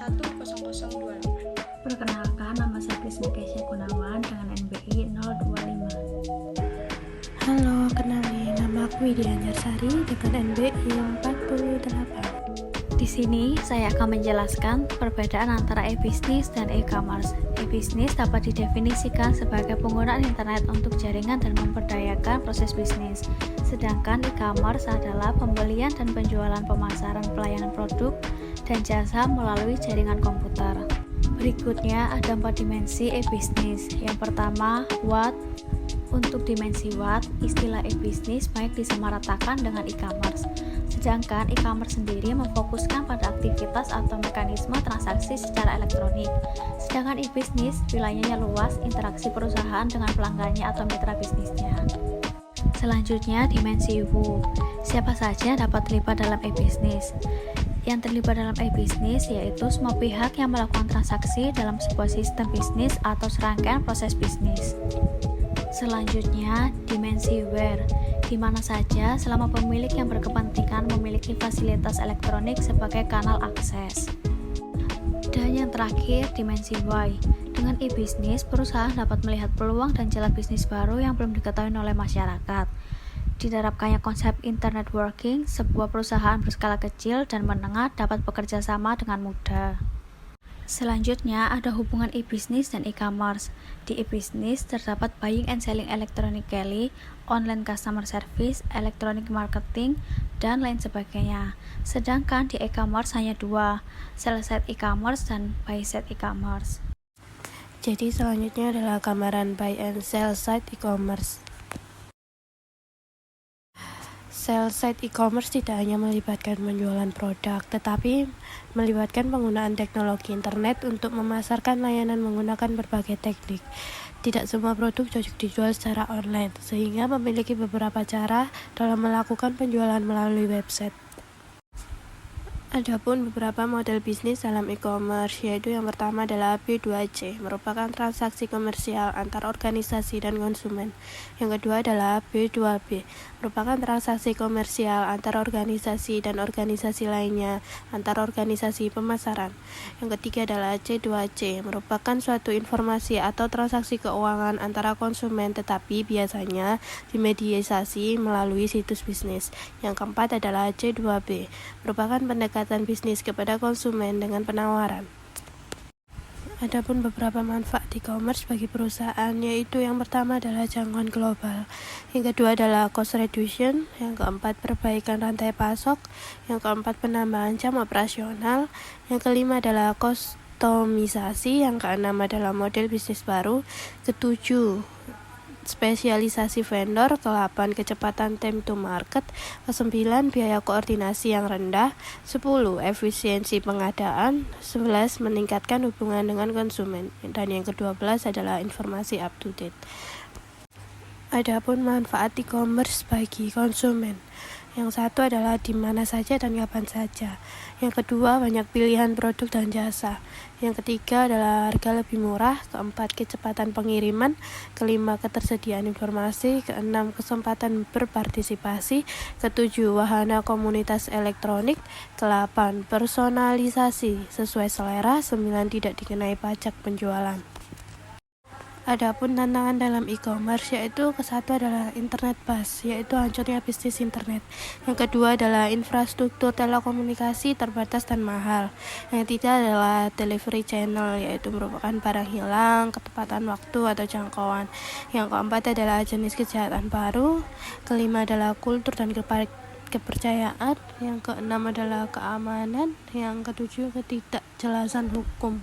10028. Perkenalkan, nama saya Prisma Kesya Gunawan dengan NBI 025. Halo, kenalin, nama aku Widya Anjarsari dengan NBI 48. Di sini saya akan menjelaskan perbedaan antara e-bisnis dan e-commerce. E-bisnis dapat didefinisikan sebagai penggunaan internet untuk jaringan dan memberdayakan proses bisnis. Sedangkan e-commerce adalah pembelian dan penjualan pemasaran pelayanan produk dan jasa melalui jaringan komputer. Berikutnya ada 4 dimensi e-bisnis. Yang pertama, what. Untuk dimensi what, istilah e-bisnis baik disamaratakan dengan e-commerce. Sedangkan e-commerce sendiri memfokuskan pada aktivitas atau mekanisme transaksi secara elektronik. Sedangkan e-bisnis wilayahnya luas, interaksi perusahaan dengan pelanggannya atau mitra bisnisnya. Selanjutnya, dimensi who. Siapa saja dapat terlibat dalam e-bisnis? Yang terlibat dalam e-bisnis yaitu semua pihak yang melakukan transaksi dalam sebuah sistem bisnis atau serangkaian proses bisnis. Selanjutnya, dimensi where, di mana saja selama pemilik yang berkepentingan memiliki fasilitas elektronik sebagai kanal akses. Dan yang terakhir, dimensi why. Dengan e-bisnis, perusahaan dapat melihat peluang dan jalan bisnis baru yang belum diketahui oleh masyarakat. Diterapkannya konsep internet working, sebuah perusahaan berskala kecil dan menengah dapat bekerja sama dengan mudah. Selanjutnya ada hubungan e-bisnis dan e-commerce. Di e-bisnis terdapat buying and selling electronically, online customer service, electronic marketing, dan lain sebagainya. Sedangkan di e-commerce hanya 2, sell-side e-commerce dan buy-side e-commerce. Jadi selanjutnya adalah gambaran buy and sell side e-commerce. Sell side e-commerce tidak hanya melibatkan penjualan produk, tetapi melibatkan penggunaan teknologi internet untuk memasarkan layanan menggunakan berbagai teknik. Tidak semua produk cocok dijual secara online, sehingga memiliki beberapa cara dalam melakukan penjualan melalui website. Adapun beberapa model bisnis dalam e-commerce, yaitu yang pertama adalah B2C, merupakan transaksi komersial antar organisasi dan konsumen. Yang kedua adalah B2B, merupakan transaksi komersial antar organisasi dan organisasi lainnya, antar organisasi pemasaran. Yang ketiga adalah C2C, merupakan suatu informasi atau transaksi keuangan antara konsumen, tetapi biasanya dimediasi melalui situs bisnis. Yang keempat adalah C2B, merupakan pendekatan bisnis kepada konsumen dengan penawaran. Adapun beberapa manfaat e-commerce bagi perusahaan, yaitu yang pertama adalah jangkauan global, yang kedua adalah cost reduction, yang keempat perbaikan rantai pasok, yang keempat penambahan jam operasional, yang kelima adalah kustomisasi, yang keenam adalah model bisnis baru, ketujuh spesialisasi vendor, ke-8 kecepatan time to market, ke-9 biaya koordinasi yang rendah, 10 efisiensi pengadaan, 11 meningkatkan hubungan dengan konsumen, dan yang ke-12 adalah informasi up to date. Adapun manfaat e-commerce bagi konsumen, yang satu adalah di mana saja dan kapan saja. Yang kedua, banyak pilihan produk dan jasa. Yang ketiga adalah harga lebih murah. Keempat, kecepatan pengiriman. Kelima, ketersediaan informasi. Keenam, kesempatan berpartisipasi. Ketujuh, wahana komunitas elektronik. Ke-8, personalisasi sesuai selera. 9, tidak dikenai pajak penjualan. Adapun tantangan dalam e-commerce, yaitu ke-1 adalah internet bus, yaitu hancurnya bisnis internet. Yang kedua adalah infrastruktur telekomunikasi terbatas dan mahal. Yang ketiga adalah delivery channel, yaitu merupakan barang hilang, ketepatan waktu atau jangkauan. Yang keempat adalah jenis kejahatan baru. Kelima adalah kultur dan kepercayaan. Yang keenam adalah keamanan. Yang ketujuh, ketidakjelasan hukum.